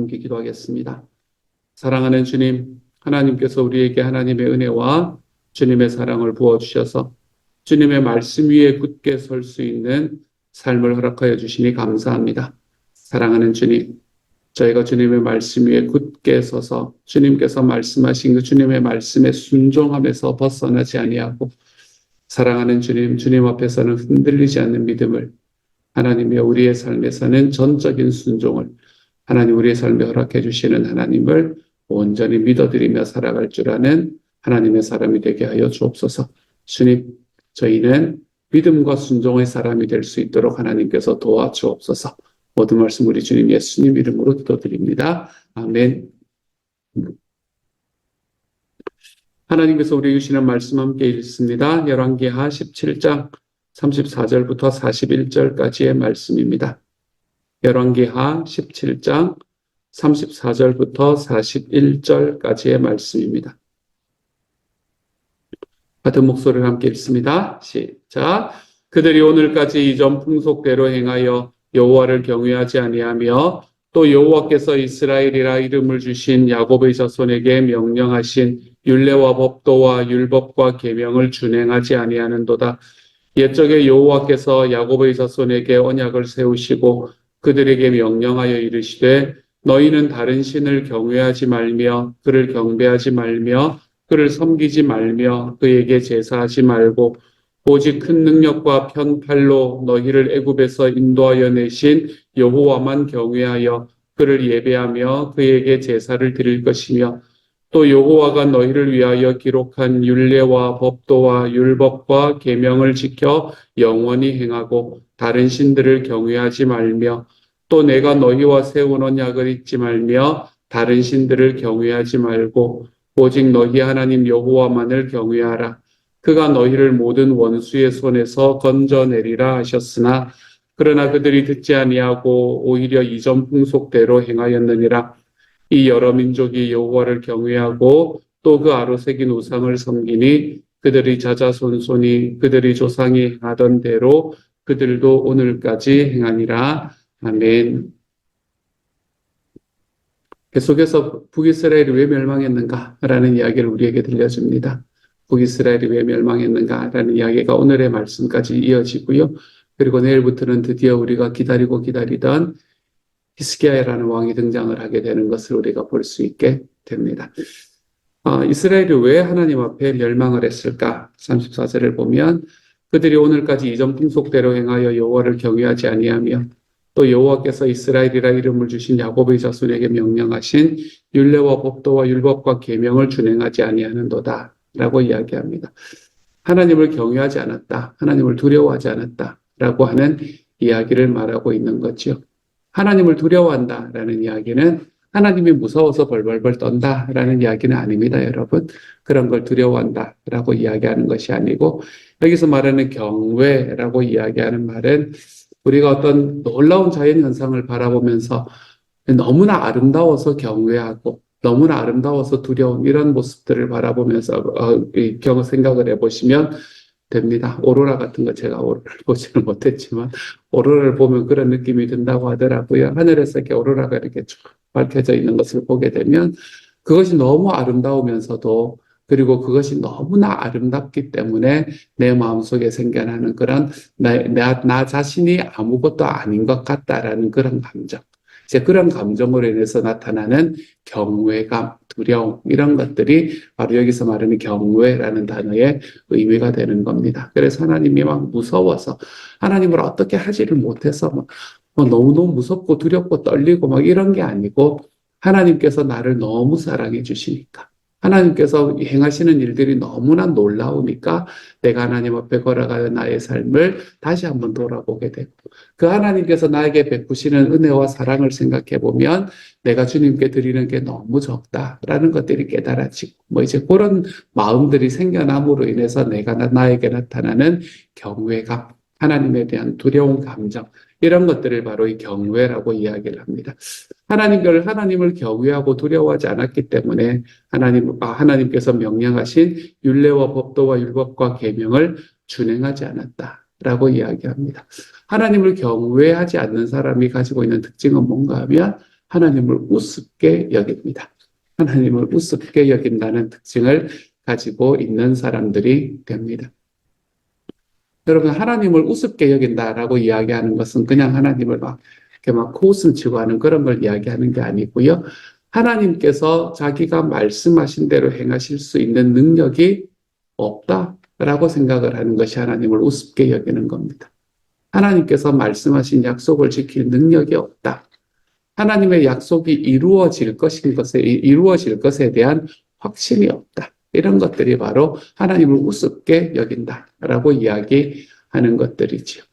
함께 기도하겠습니다. 사랑하는 주님, 하나님께서 우리에게 하나님의 은혜와 주님의 사랑을 부어주셔서 주님의 말씀 위에 굳게 설 수 있는 삶을 허락하여 주시니 감사합니다. 사랑하는 주님, 저희가 주님의 말씀 위에 굳게 서서 주님께서 말씀하신 그 주님의 말씀에 순종함에서 벗어나지 아니하고 사랑하는 주님, 주님 앞에서는 흔들리지 않는 믿음을 하나님의 우리의 삶에서는 전적인 순종을 하나님 우리의 삶에 허락해 주시는 하나님을 온전히 믿어드리며 살아갈 줄 아는 하나님의 사람이 되게 하여 주옵소서. 주님, 저희는 믿음과 순종의 사람이 될 수 있도록 하나님께서 도와주옵소서. 모든 말씀 우리 주님 예수님 이름으로 기도드립니다. 아멘. 하나님께서 우리에게 주시는 말씀 함께 읽습니다. 열왕기하 17장 34절부터 41절까지의 말씀입니다. 열왕기하 17장 34절부터 41절까지의 말씀입니다. 같은 목소리를 함께 읽습니다. 시작. 그들이 오늘까지 이전 풍속대로 행하여 여호와를 경외하지 아니하며 또 여호와께서 이스라엘이라 이름을 주신 야곱의 자손에게 명령하신 율례와 법도와 율법과 계명을 준행하지 아니하는도다. 옛적에 여호와께서 야곱의 자손에게 언약을 세우시고 그들에게 명령하여 이르시되 너희는 다른 신을 경외하지 말며 그를 경배하지 말며 그를 섬기지 말며 그에게 제사하지 말고 오직 큰 능력과 편팔로 너희를 애굽에서 인도하여 내신 여호와만 경외하여 그를 예배하며 그에게 제사를 드릴 것이며 또 여호와가 너희를 위하여 기록한 율례와 법도와 율법과 계명을 지켜 영원히 행하고 다른 신들을 경외하지 말며 또 내가 너희와 세운 언약을 잊지 말며 다른 신들을 경외하지 말고 오직 너희 하나님 여호와만을 경외하라. 그가 너희를 모든 원수의 손에서 건져내리라 하셨으나 그러나 그들이 듣지 아니하고 오히려 이전 풍속대로 행하였느니라. 이 여러 민족이 여호와를 경외하고 또 그 아로 새긴 우상을 섬기니 그들이 자자손손이 그들이 조상이 하던 대로 그들도 오늘까지 행하니라. 아멘. 계속해서 북이스라엘이 왜 멸망했는가라는 이야기를 우리에게 들려줍니다. 북이스라엘이 왜 멸망했는가라는 이야기가 오늘의 말씀까지 이어지고요. 그리고 내일부터는 드디어 우리가 기다리고 기다리던 히스기야라는 왕이 등장을 하게 되는 것을 우리가 볼 수 있게 됩니다. 이스라엘이 왜 하나님 앞에 멸망을 했을까? 34절을 보면 그들이 오늘까지 이전 풍속대로 행하여 여호와를 경외하지 아니하며 또 여호와께서 이스라엘이라 이름을 주신 야곱의 자손에게 명령하신 율례와 법도와 율법과 계명을 준행하지 아니하는도다 라고 이야기합니다. 하나님을 경외하지 않았다. 하나님을 두려워하지 않았다 라고 하는 이야기를 말하고 있는 거죠. 하나님을 두려워한다라는 이야기는 하나님이 무서워서 벌벌벌 떤다라는 이야기는 아닙니다, 여러분. 그런 걸 두려워한다라고 이야기하는 것이 아니고 여기서 말하는 경외라고 이야기하는 말은 우리가 어떤 놀라운 자연 현상을 바라보면서 너무나 아름다워서 경외하고 너무나 아름다워서 두려운 이런 모습들을 바라보면서 생각을 해보시면 됩니다. 오로라 같은 거 제가 오로라를 보지는 못했지만 오로라를 보면 그런 느낌이 든다고 하더라고요. 하늘에서 이렇게 오로라가 이렇게 쭉 밝혀져 있는 것을 보게 되면 그것이 너무 아름다우면서도 그리고 그것이 너무나 아름답기 때문에 내 마음속에 생겨나는 그런 나 자신이 아무것도 아닌 것 같다라는 그런 감정. 이제 그런 감정으로 인해서 나타나는 경외감, 두려움 이런 것들이 바로 여기서 말하는 경외라는 단어의 의미가 되는 겁니다. 그래서 하나님이 막 무서워서 하나님을 어떻게 하지를 못해서 막 너무너무 무섭고 두렵고 떨리고 막 이런 게 아니고 하나님께서 나를 너무 사랑해 주시니까 하나님께서 행하시는 일들이 너무나 놀라우니까 내가 하나님 앞에 걸어가는 나의 삶을 다시 한번 돌아보게 되고 그 하나님께서 나에게 베푸시는 은혜와 사랑을 생각해 보면 내가 주님께 드리는 게 너무 적다라는 것들이 깨달아지고 이제 그런 마음들이 생겨남으로 인해서 나에게 나타나는 경외감, 하나님에 대한 두려운 감정 이런 것들을 바로 이 경외라고 이야기를 합니다. 하나님을 경외하고 두려워하지 않았기 때문에 하나님께서 명령하신 율례와 법도와 율법과 계명을 준행하지 않았다라고 이야기합니다. 하나님을 경외하지 않는 사람이 가지고 있는 특징은 뭔가 하면 하나님을 우습게 여깁니다. 하나님을 우습게 여긴다는 특징을 가지고 있는 사람들이 됩니다. 여러분, 하나님을 우습게 여긴다라고 이야기하는 것은 그냥 하나님을 이렇게 코웃음 치고 하는 그런 걸 이야기하는 게 아니고요. 하나님께서 자기가 말씀하신 대로 행하실 수 있는 능력이 없다라고 생각을 하는 것이 하나님을 우습게 여기는 겁니다. 하나님께서 말씀하신 약속을 지킬 능력이 없다. 하나님의 약속이 이루어질 것에 대한 확신이 없다. 이런 것들이 바로 하나님을 우습게 여긴다라고 이야기하는 것들이지요.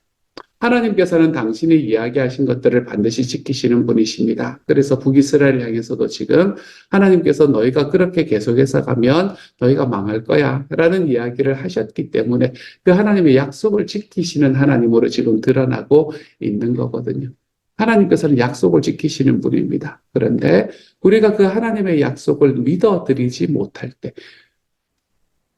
하나님께서는 당신이 이야기하신 것들을 반드시 지키시는 분이십니다. 그래서 북이스라엘 향해서도 지금 하나님께서 너희가 그렇게 계속해서 가면 너희가 망할 거야 라는 이야기를 하셨기 때문에 그 하나님의 약속을 지키시는 하나님으로 지금 드러나고 있는 거거든요. 하나님께서는 약속을 지키시는 분입니다. 그런데 우리가 그 하나님의 약속을 믿어드리지 못할 때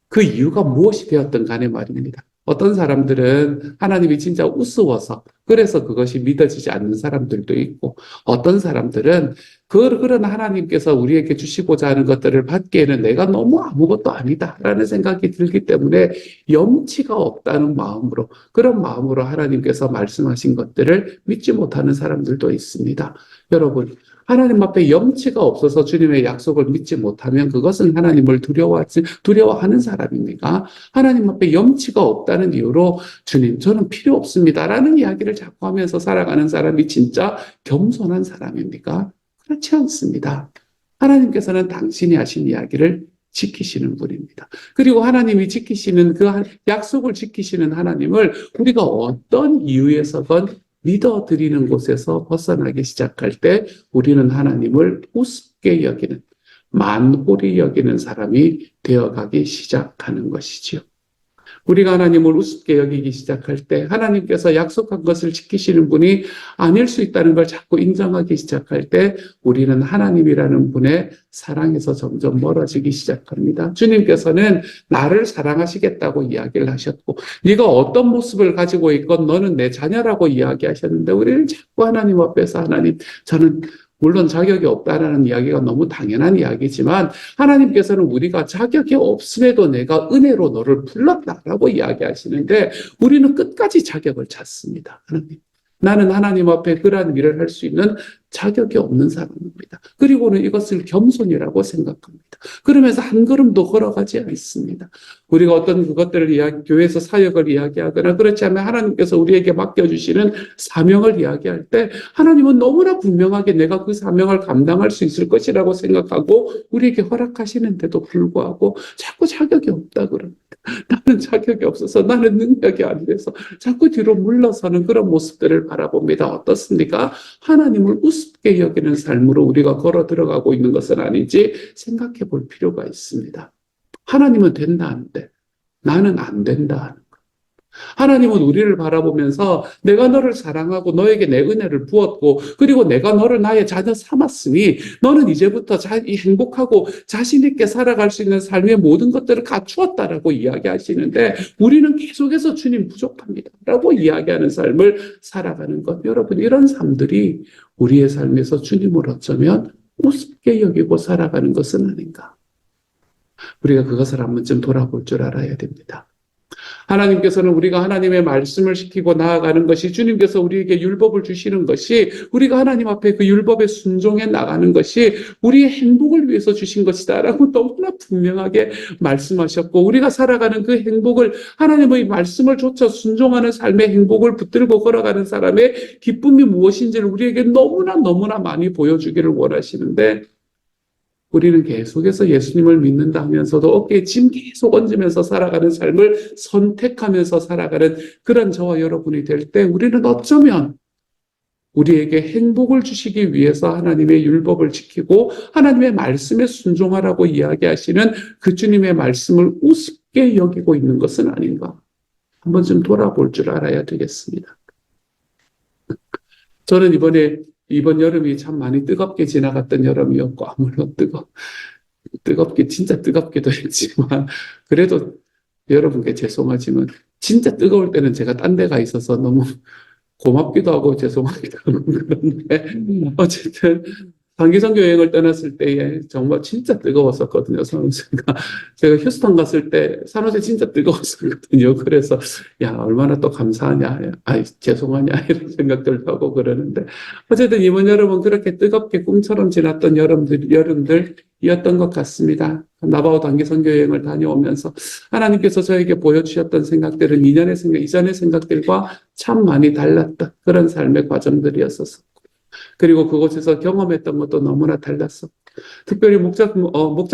그 이유가 무엇이 되었든 간에 말입니다. 어떤 사람들은 하나님이 진짜 우스워서 그래서 그것이 믿어지지 않는 사람들도 있고 어떤 사람들은 그런 하나님께서 우리에게 주시고자 하는 것들을 받기에는 내가 너무 아무것도 아니다라는 생각이 들기 때문에 염치가 없다는 마음으로 그런 마음으로 하나님께서 말씀하신 것들을 믿지 못하는 사람들도 있습니다. 여러분 하나님 앞에 염치가 없어서 주님의 약속을 믿지 못하면 그것은 하나님을 두려워하는 사람입니까? 하나님 앞에 염치가 없다는 이유로 주님 저는 필요 없습니다 라는 이야기를 자꾸 하면서 살아가는 사람이 진짜 겸손한 사람입니까? 그렇지 않습니다. 하나님께서는 당신이 하신 이야기를 지키시는 분입니다. 그리고 하나님이 지키시는 그 약속을 지키시는 하나님을 우리가 어떤 이유에서건 믿어드리는 곳에서 벗어나기 시작할 때 우리는 하나님을 우습게 여기는, 만홀히 여기는 사람이 되어가기 시작하는 것이지요. 우리가 하나님을 우습게 여기기 시작할 때 하나님께서 약속한 것을 지키시는 분이 아닐 수 있다는 걸 자꾸 인정하기 시작할 때 우리는 하나님이라는 분의 사랑에서 점점 멀어지기 시작합니다. 주님께서는 나를 사랑하시겠다고 이야기를 하셨고 네가 어떤 모습을 가지고 있건 너는 내 자녀라고 이야기하셨는데 우리는 자꾸 하나님 앞에서 하나님 저는 물론 자격이 없다라는 이야기가 너무 당연한 이야기지만 하나님께서는 우리가 자격이 없음에도 내가 은혜로 너를 불렀다라고 이야기하시는데 우리는 끝까지 자격을 찾습니다. 하나님. 나는 하나님 앞에 그러한 일을 할 수 있는 자격이 없는 사람입니다. 그리고는 이것을 겸손이라고 생각합니다. 그러면서 한 걸음도 걸어가지 않습니다. 우리가 어떤 그것들을 교회에서 사역을 이야기하거나 그렇지 않으면 하나님께서 우리에게 맡겨주시는 사명을 이야기할 때 하나님은 너무나 분명하게 내가 그 사명을 감당할 수 있을 것이라고 생각하고 우리에게 허락하시는데도 불구하고 자꾸 자격이 없다 그럽니다. 나는 자격이 없어서 나는 능력이 안 돼서 자꾸 뒤로 물러서는 그런 모습들을 바라봅니다. 어떻습니까? 하나님을 우습게 여기는 삶으로 우리가 걸어 들어가고 있는 것은 아닌지 생각해 볼 필요가 있습니다. 하나님은 된다는데 나는 안 된다. 하나님은 우리를 바라보면서 내가 너를 사랑하고 너에게 내 은혜를 부었고 그리고 내가 너를 나의 자녀 삼았으니 너는 이제부터 행복하고 자신 있게 살아갈 수 있는 삶의 모든 것들을 갖추었다라고 이야기하시는데 우리는 계속해서 주님 부족합니다 라고 이야기하는 삶을 살아가는 것. 여러분 이런 삶들이 우리의 삶에서 주님을 어쩌면 우습게 여기고 살아가는 것은 아닌가. 우리가 그것을 한 번쯤 돌아볼 줄 알아야 됩니다. 하나님께서는 우리가 하나님의 말씀을 지키고 나아가는 것이 주님께서 우리에게 율법을 주시는 것이 우리가 하나님 앞에 그 율법에 순종해 나가는 것이 우리의 행복을 위해서 주신 것이다 라고 너무나 분명하게 말씀하셨고 우리가 살아가는 그 행복을 하나님의 말씀을 조차 순종하는 삶의 행복을 붙들고 걸어가는 사람의 기쁨이 무엇인지를 우리에게 너무나 많이 보여주기를 원하시는데 우리는 계속해서 예수님을 믿는다 하면서도 어깨에 짐 계속 얹으면서 살아가는 삶을 선택하면서 살아가는 그런 저와 여러분이 될 때 우리는 어쩌면 우리에게 행복을 주시기 위해서 하나님의 율법을 지키고 하나님의 말씀에 순종하라고 이야기하시는 그 주님의 말씀을 우습게 여기고 있는 것은 아닌가. 한 번쯤 돌아볼 줄 알아야 되겠습니다. 저는 이번 여름이 참 많이 뜨겁게 지나갔던 여름이었고, 물론 진짜 뜨겁기도 했지만, 그래도 여러분께 죄송하지만, 진짜 뜨거울 때는 제가 딴 데 가 있어서 너무 고맙기도 하고 죄송하기도 하고 그런데 어쨌든 단기선교 여행을 떠났을 때에 정말 진짜 뜨거웠었거든요. 산호세가. 제가 휴스턴 갔을 때 산호세 진짜 뜨거웠었거든요. 그래서 야 얼마나 또 감사하냐, 죄송하냐 이런 생각들도 하고 그러는데 어쨌든 이번 여름은 그렇게 뜨겁게 꿈처럼 지났던 여름들이었던 것 같습니다. 나바오 단기선교 여행을 다녀오면서 하나님께서 저에게 보여주셨던 생각들은 이전의 생각들과 참 많이 달랐던 그런 삶의 과정들이었어서 그리고 그곳에서 경험했던 것도 너무나 달랐어. 특별히 목자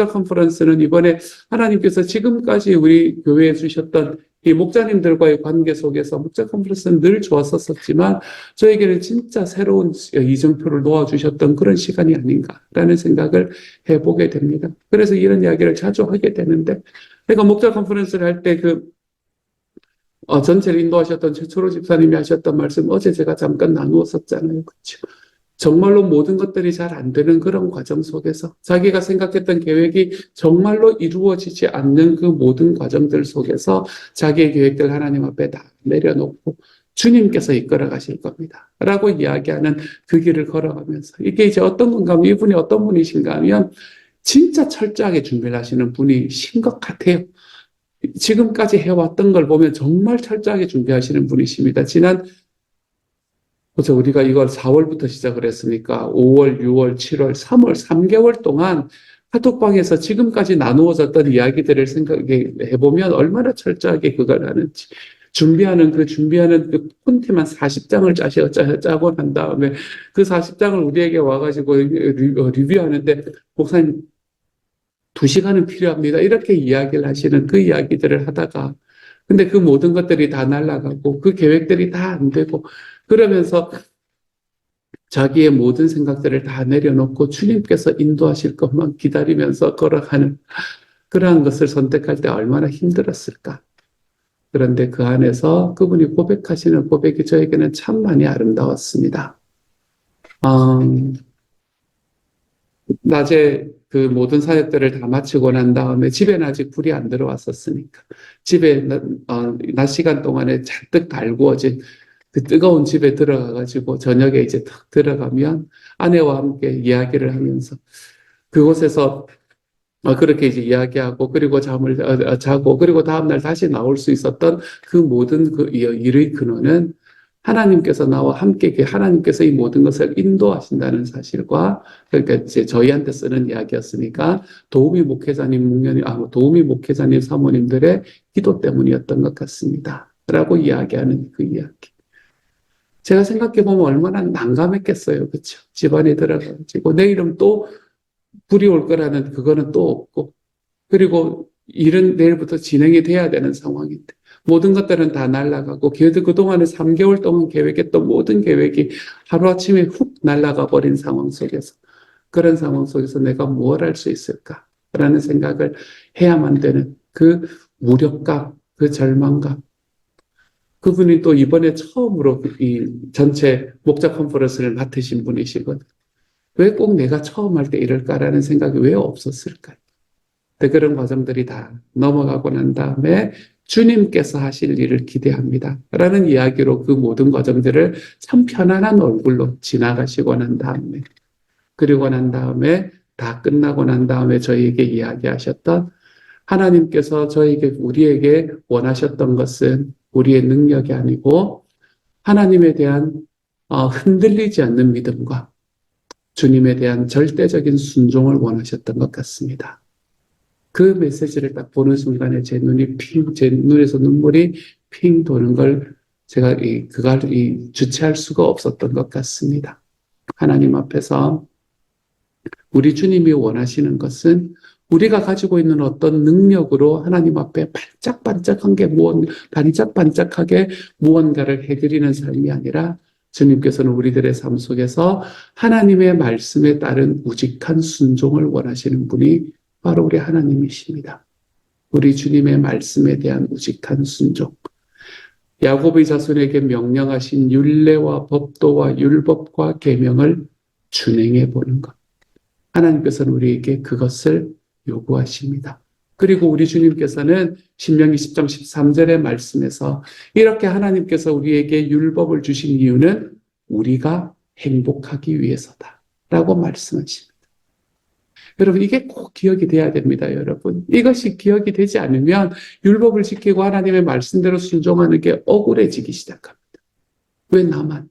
컨퍼런스는 이번에 하나님께서 지금까지 우리 교회에 주셨던 이 목자님들과의 관계 속에서 목자 컨퍼런스는 늘 좋았었지만 저에게는 진짜 새로운 이정표를 놓아주셨던 그런 시간이 아닌가라는 생각을 해보게 됩니다. 그래서 이런 이야기를 자주 하게 되는데 제가 목자 컨퍼런스를 할 때 전체를 인도하셨던 최초로 집사님이 하셨던 말씀 어제 제가 잠깐 나누었었잖아요. 그렇죠? 정말로 모든 것들이 잘 안 되는 그런 과정 속에서 자기가 생각했던 계획이 정말로 이루어지지 않는 그 모든 과정들 속에서 자기의 계획들 하나님 앞에 다 내려놓고 주님께서 이끌어 가실 겁니다. 라고 이야기하는 그 길을 걸어가면서 이게 이제 어떤 건가 하면 이분이 어떤 분이신가 하면 진짜 철저하게 준비를 하시는 분이신 것 같아요. 지금까지 해왔던 걸 보면 정말 철저하게 준비하시는 분이십니다. 그래서 우리가 이걸 4월부터 시작을 했으니까 5월, 6월, 7월, 3월, 3개월 동안 카톡방에서 지금까지 나누어졌던 이야기들을 생각해 보면 얼마나 철저하게 그걸 하는지. 준비하는 그 폰트만 40장을 짜고 난 다음에 그 40장을 우리에게 와가지고 리뷰하는데 목사님 2시간은 필요합니다. 이렇게 이야기를 하시는 그 이야기들을 하다가 근데 그 모든 것들이 다 날아가고 그 계획들이 다 안 되고 그러면서 자기의 모든 생각들을 다 내려놓고 주님께서 인도하실 것만 기다리면서 걸어가는 그러한 것을 선택할 때 얼마나 힘들었을까. 그런데 그 안에서 그분이 고백하시는 고백이 저에게는 참 많이 아름다웠습니다. 낮에 그 모든 사역들을 다 마치고 난 다음에 집에는 아직 불이 안 들어왔었으니까 집에 낮 시간 동안에 잔뜩 달구어진 그 뜨거운 집에 들어가가지고 저녁에 이제 탁 들어가면 아내와 함께 이야기를 하면서 그곳에서 그렇게 이제 이야기하고 그리고 잠을 자고 그리고 다음날 다시 나올 수 있었던 그 모든 그 일의 근원은 하나님께서 나와 함께 하나님께서 이 모든 것을 인도하신다는 사실과 그러니까 이제 저희한테 쓰는 이야기였으니까 도우미 목회자님 사모님들의 기도 때문이었던 것 같습니다. 라고 이야기하는 그 이야기. 제가 생각해보면 얼마나 난감했겠어요. 그렇죠? 집안에 들어가지고 내일은 또 불이 올 거라는 그거는 또 없고 그리고 일은 내일부터 진행이 돼야 되는 상황인데 모든 것들은 다 날아가고 그동안에 3개월 동안 계획했던 모든 계획이 하루아침에 훅 날아가 버린 상황 속에서 그런 상황 속에서 내가 뭘 할 수 있을까라는 생각을 해야만 되는 그 무력감, 그 절망감 그분이 또 이번에 처음으로 이 전체 목자 컨퍼런스를 맡으신 분이시거든요. 왜 꼭 내가 처음 할 때 이럴까라는 생각이 왜 없었을까요? 그런 과정들이 다 넘어가고 난 다음에 주님께서 하실 일을 기대합니다. 라는 이야기로 그 모든 과정들을 참 편안한 얼굴로 지나가시고 난 다음에 그리고 난 다음에 다 끝나고 난 다음에 저희에게 이야기하셨던 하나님께서 우리에게 원하셨던 것은 우리의 능력이 아니고 하나님에 대한 흔들리지 않는 믿음과 주님에 대한 절대적인 순종을 원하셨던 것 같습니다. 그 메시지를 딱 보는 순간에 제 눈에서 눈물이 핑 도는 걸 제가 그걸 주체할 수가 없었던 것 같습니다. 하나님 앞에서 우리 주님이 원하시는 것은 우리가 가지고 있는 어떤 능력으로 하나님 앞에 반짝반짝하게 무언가를 해드리는 삶이 아니라 주님께서는 우리들의 삶 속에서 하나님의 말씀에 따른 우직한 순종을 원하시는 분이 바로 우리 하나님이십니다. 우리 주님의 말씀에 대한 우직한 순종. 야곱의 자손에게 명령하신 율례와 법도와 율법과 계명을 준행해 보는 것. 하나님께서는 우리에게 그것을 요구하십니다. 그리고 우리 주님께서는 신명기 10장 13절의 말씀에서 이렇게 하나님께서 우리에게 율법을 주신 이유는 우리가 행복하기 위해서다라고 말씀하십니다. 여러분, 이게 꼭 기억이 돼야 됩니다, 여러분. 이것이 기억이 되지 않으면 율법을 지키고 하나님의 말씀대로 순종하는 게 억울해지기 시작합니다. 왜 나만?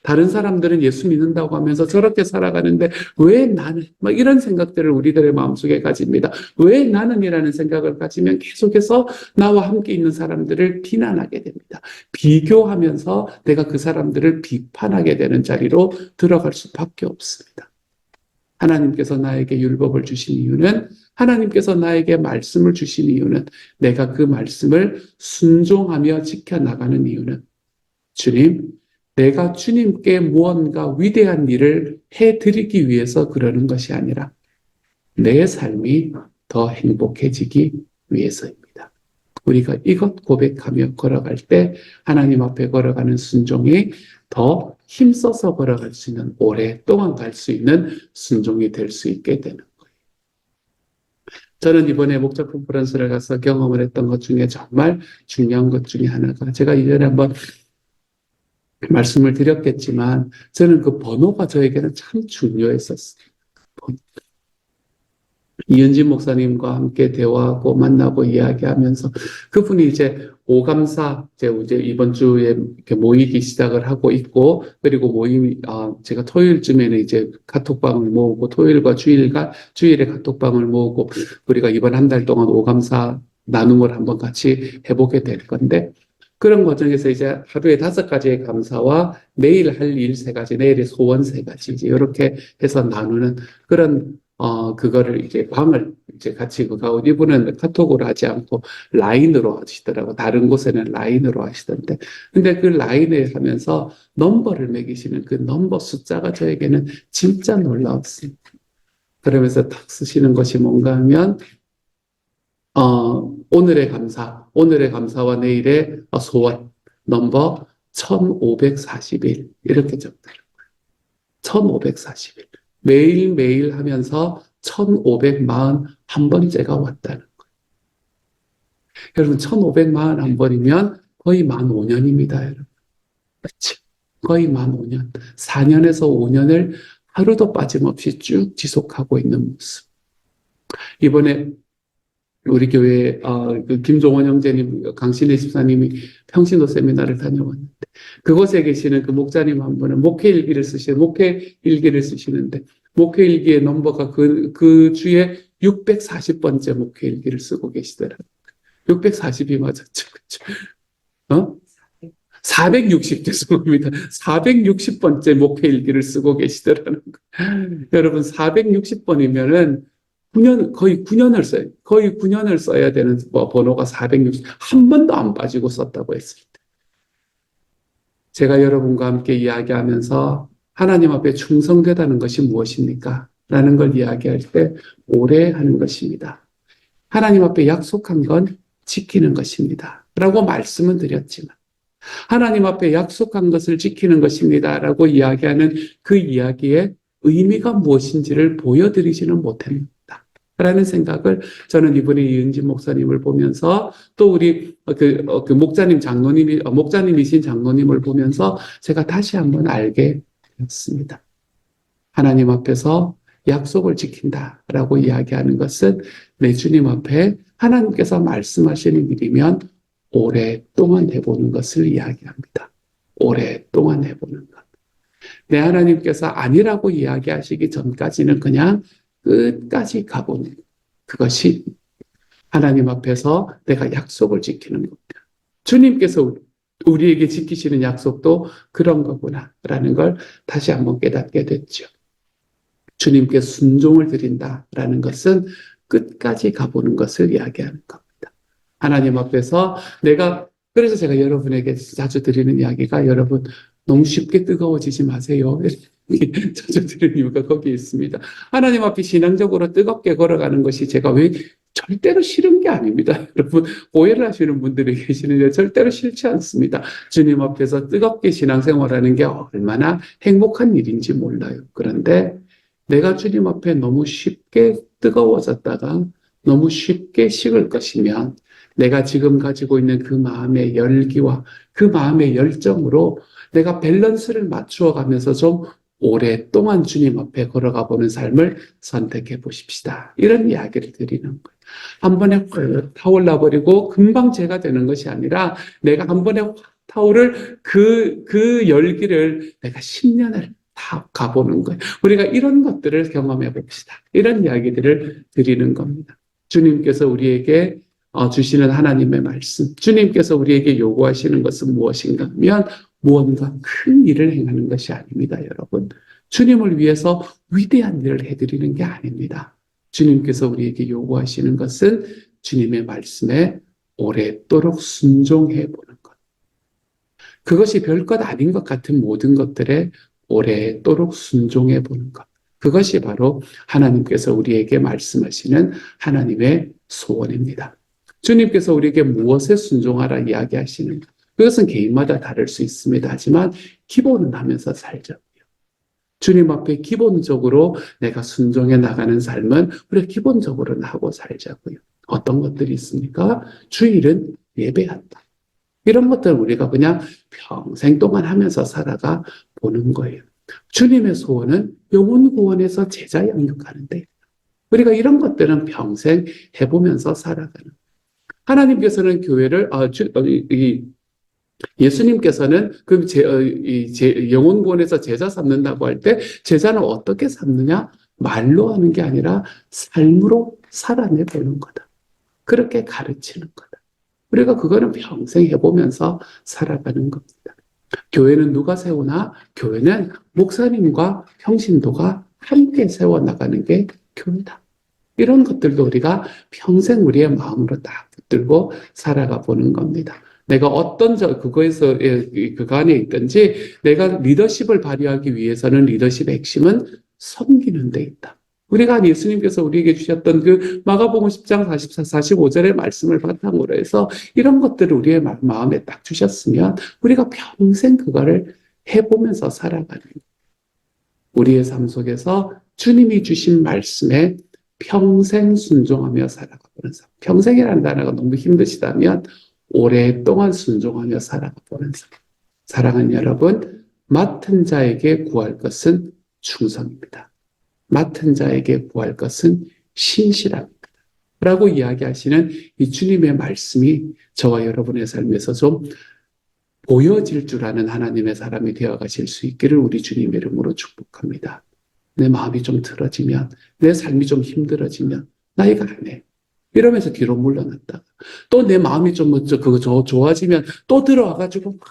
다른 사람들은 예수 믿는다고 하면서 저렇게 살아가는데 왜 나는? 막 이런 생각들을 우리들의 마음속에 가집니다. 왜 나는이라는 생각을 가지면 계속해서 나와 함께 있는 사람들을 비난하게 됩니다. 비교하면서 내가 그 사람들을 비판하게 되는 자리로 들어갈 수밖에 없습니다. 하나님께서 나에게 율법을 주신 이유는, 하나님께서 나에게 말씀을 주신 이유는, 내가 그 말씀을 순종하며 지켜나가는 이유는, 주님, 내가 주님께 무언가 위대한 일을 해드리기 위해서 그러는 것이 아니라 내 삶이 더 행복해지기 위해서입니다. 우리가 이것 고백하며 걸어갈 때 하나님 앞에 걸어가는 순종이 더 힘써서 걸어갈 수 있는, 오랫동안 갈 수 있는 순종이 될 수 있게 되는 거예요. 저는 이번에 목자 컨퍼런스를 가서 경험을 했던 것 중에 정말 중요한 것 중에 하나가, 제가 이전에 한번 말씀을 드렸겠지만 저는 그 번호가 저에게는 참 중요했었어요. 이은진 목사님과 함께 대화하고 만나고 이야기하면서 그분이 이제 오감사 이제 이번 주에 이렇게 모이기 시작을 하고 있고, 그리고 모임이 제가 토요일쯤에는 이제 카톡방을 모으고, 토요일과 주일에 카톡방을 모으고 우리가 이번 한 달 동안 오감사 나눔을 한번 같이 해보게 될 건데, 그런 과정에서 이제 하루에 5가지의 감사와 내일 할 일 3가지, 내일의 소원 3가지, 이제 이렇게 해서 나누는 그런, 그거를 이제 방을 이제 같이 그 가운데, 이분은 카톡으로 하지 않고 라인으로 하시더라고. 다른 곳에는 라인으로 하시던데. 근데 그 라인에 하면서 넘버를 매기시는 그 넘버 숫자가 저에게는 진짜 놀라웠습니다. 그러면서 탁 쓰시는 것이 뭔가 하면, 오늘의 감사와 내일의 소원, 넘버 1541. 이렇게 적더라고요. 1541. 매일매일 하면서 1541번째가 왔다는 거예요. 여러분, 1541번이면 거의 만 5년입니다, 여러분. 그렇죠? 거의 만 5년. 4년에서 5년을 하루도 빠짐없이 쭉 지속하고 있는 모습. 이번에 우리 교회 그 김종원 형제님, 강신혜 집사님이 평신도 세미나를 다녀왔는데, 그곳에 계시는 그 목자님 한 분은 목회일기를 쓰시는데, 목회일기의 넘버가 그 주에 640번째 목회일기를 쓰고 계시더라고요. 640이 맞았죠, 그렇죠? 460, 죄송합니다. 460번째 목회일기를 쓰고 계시더라는 거예요. 여러분, 460번이면은 거의 9년을 써요. 거의 9년을 써야 되는 번호가 460, 한 번도 안 빠지고 썼다고 했습니다. 제가 여러분과 함께 이야기하면서 하나님 앞에 충성되다는 것이 무엇입니까? 라는 걸 이야기할 때 오래 하는 것입니다. 하나님 앞에 약속한 건 지키는 것입니다. 라고 말씀은 드렸지만, 하나님 앞에 약속한 것을 지키는 것입니다. 라고 이야기하는 그 이야기의 의미가 무엇인지를 보여드리지는 못합니다. 라는 생각을 저는 이번에 이은진 목사님을 보면서, 또 우리 그 목자님이신 장로님을 보면서 제가 다시 한번 알게 되었습니다. 하나님 앞에서 약속을 지킨다라고 이야기하는 것은 내 주님 앞에 하나님께서 말씀하시는 일이면 오랫동안 해보는 것을 이야기합니다. 오랫동안 해보는 것. 내 하나님께서 아니라고 이야기하시기 전까지는 그냥 끝까지 가보는, 그것이 하나님 앞에서 내가 약속을 지키는 겁니다. 주님께서 우리에게 지키시는 약속도 그런 거구나라는 걸 다시 한번 깨닫게 됐죠. 주님께 순종을 드린다라는 것은 끝까지 가보는 것을 이야기하는 겁니다. 하나님 앞에서 그래서 제가 여러분에게 자주 드리는 이야기가, 여러분 너무 쉽게 뜨거워지지 마세요. 자주 드리는 이유가 거기에 있습니다. 하나님 앞에 신앙적으로 뜨겁게 걸어가는 것이 제가 절대로 싫은 게 아닙니다. 여러분, 오해를 하시는 분들이 계시는데 절대로 싫지 않습니다. 주님 앞에서 뜨겁게 신앙생활하는 게 얼마나 행복한 일인지 몰라요. 그런데 내가 주님 앞에 너무 쉽게 뜨거워졌다가 너무 쉽게 식을 것이면 내가 지금 가지고 있는 그 마음의 열기와 그 마음의 열정으로 내가 밸런스를 맞추어 가면서 좀 오랫동안 주님 앞에 걸어가 보는 삶을 선택해 보십시다. 이런 이야기를 드리는 거예요. 한 번에 확 타올라 버리고 금방 제가 되는 것이 아니라 내가 한 번에 확 타오를 그 열기를 내가 10년을 다 가보는 거예요. 우리가 이런 것들을 경험해 봅시다. 이런 이야기들을 드리는 겁니다. 주님께서 우리에게 주시는 하나님의 말씀, 주님께서 우리에게 요구하시는 것은 무엇인가 하면 무언가 큰 일을 행하는 것이 아닙니다, 여러분. 주님을 위해서 위대한 일을 해드리는 게 아닙니다. 주님께서 우리에게 요구하시는 것은 주님의 말씀에 오랫도록 순종해 보는 것. 그것이 별것 아닌 것 같은 모든 것들에 오랫도록 순종해 보는 것. 그것이 바로 하나님께서 우리에게 말씀하시는 하나님의 소원입니다. 주님께서 우리에게 무엇에 순종하라 이야기하시는가? 그것은 개인마다 다를 수 있습니다. 하지만 기본은 하면서 살죠. 주님 앞에 기본적으로 내가 순종해 나가는 삶은 우리가 기본적으로는 하고 살자고요. 어떤 것들이 있습니까? 주일은 예배한다. 이런 것들을 우리가 그냥 평생 동안 하면서 살아가 보는 거예요. 주님의 소원은 영혼 구원에서 제자 양육하는데 우리가 이런 것들은 평생 해보면서 살아가는. 하나님께서는 교회를 예수님께서는 영혼 구원에서 제자 삼는다고 할 때 제자는 어떻게 삼느냐? 말로 하는 게 아니라 삶으로 살아내 보는 거다. 그렇게 가르치는 거다. 우리가 그거는 평생 해보면서 살아가는 겁니다. 교회는 누가 세우나? 교회는 목사님과 평신도가 함께 세워나가는 게 교회다. 이런 것들도 우리가 평생 우리의 마음으로 딱 붙들고 살아가 보는 겁니다. 내가 어떤 그거에서 그 안에 있든지 내가 리더십을 발휘하기 위해서는 리더십의 핵심은 섬기는 데 있다. 우리가 예수님께서 우리에게 주셨던 그 마가복음 10장 44, 45절의 말씀을 바탕으로 해서 이런 것들을 우리의 마음에 딱 주셨으면 우리가 평생 그거를 해보면서 살아가는 우리의 삶 속에서 주님이 주신 말씀에 평생 순종하며 살아가보는 삶. 평생이라는 단어가 너무 힘드시다면 오랫동안 순종하며 살아가보는 삶. 사랑하는 여러분, 맡은 자에게 구할 것은 충성입니다. 맡은 자에게 구할 것은 신실합니다. 라고 이야기하시는 이 주님의 말씀이 저와 여러분의 삶에서 좀 보여질 줄 아는 하나님의 사람이 되어 가실 수 있기를 우리 주님의 이름으로 축복합니다. 내 마음이 좀 틀어지면, 내 삶이 좀 힘들어지면, 나 이거 안 해. 이러면서 뒤로 물러났다가, 또 내 마음이 좀 좋아지면 또 들어와가지고 막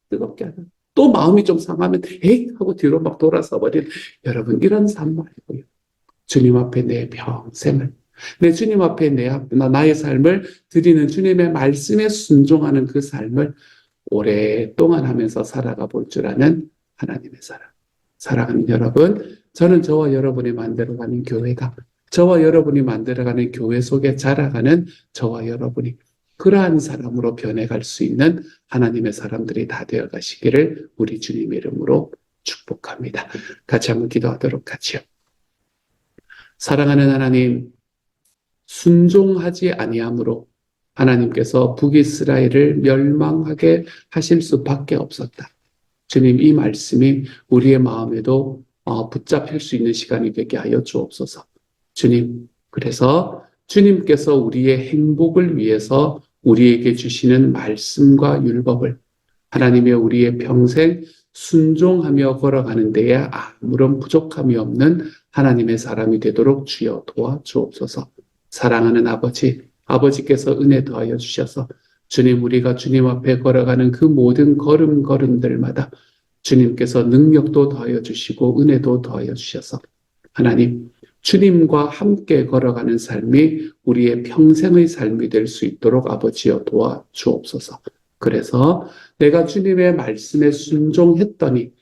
뜨겁게 하다. 또 마음이 좀 상하면, 에이! 하고 뒤로 막 돌아서 버린 여러분, 이런 삶 말고요. 주님 앞에 내 평생을, 내 주님 앞에 나의 삶을 드리는 주님의 말씀에 순종하는 그 삶을 오랫동안 하면서 살아가 볼 줄 아는 하나님의 사랑. 사랑하는 여러분, 저는 저와 여러분이 만들어가는 교회가, 저와 여러분이 만들어가는 교회 속에 자라가는 저와 여러분이 그러한 사람으로 변해갈 수 있는 하나님의 사람들이 다 되어 가시기를 우리 주님의 이름으로 축복합니다. 같이 한번 기도하도록 하지요. 사랑하는 하나님, 순종하지 아니함으로 하나님께서 북이스라엘을 멸망하게 하실 수밖에 없었다. 주님, 이 말씀이 우리의 마음에도 붙잡힐 수 있는 시간이 되게 하여 주옵소서. 주님, 그래서 주님께서 우리의 행복을 위해서 우리에게 주시는 말씀과 율법을 하나님의 우리의 평생 순종하며 걸어가는 데에 아무런 부족함이 없는 하나님의 사람이 되도록 주여 도와주옵소서. 사랑하는 아버지, 아버지께서 은혜 더하여 주셔서 주님, 우리가 주님 앞에 걸어가는 그 모든 걸음걸음들마다 주님께서 능력도 더하여 주시고 은혜도 더하여 주셔서 하나님, 주님과 함께 걸어가는 삶이 우리의 평생의 삶이 될 수 있도록 아버지여 도와주옵소서. 그래서 내가 주님의 말씀에 순종했더니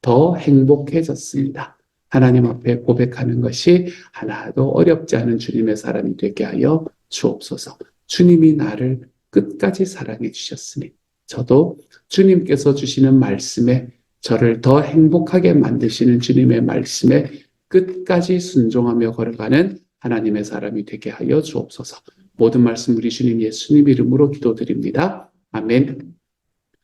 더 행복해졌습니다. 하나님 앞에 고백하는 것이 하나도 어렵지 않은 주님의 사람이 되게 하여 주옵소서. 주님이 나를 끝까지 사랑해 주셨으니 저도 주님께서 주시는 말씀에 저를 더 행복하게 만드시는 주님의 말씀에 끝까지 순종하며 걸어가는 하나님의 사람이 되게 하여 주옵소서. 모든 말씀 우리 주님 예수님 이름으로 기도드립니다. 아멘.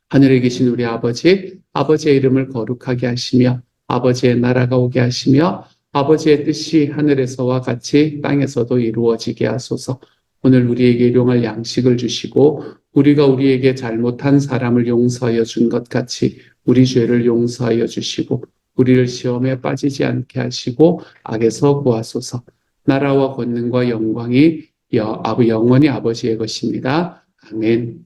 하늘에 계신 우리 아버지, 아버지의 이름을 거룩하게 하시며 아버지의 나라가 오게 하시며 아버지의 뜻이 하늘에서와 같이 땅에서도 이루어지게 하소서. 오늘 우리에게 일용할 양식을 주시고 우리가 우리에게 잘못한 사람을 용서하여 준 것 같이 우리 죄를 용서하여 주시고 우리를 시험에 빠지지 않게 하시고 악에서 구하소서. 나라와 권능과 영광이 영원히 아버지의 것입니다. 아멘.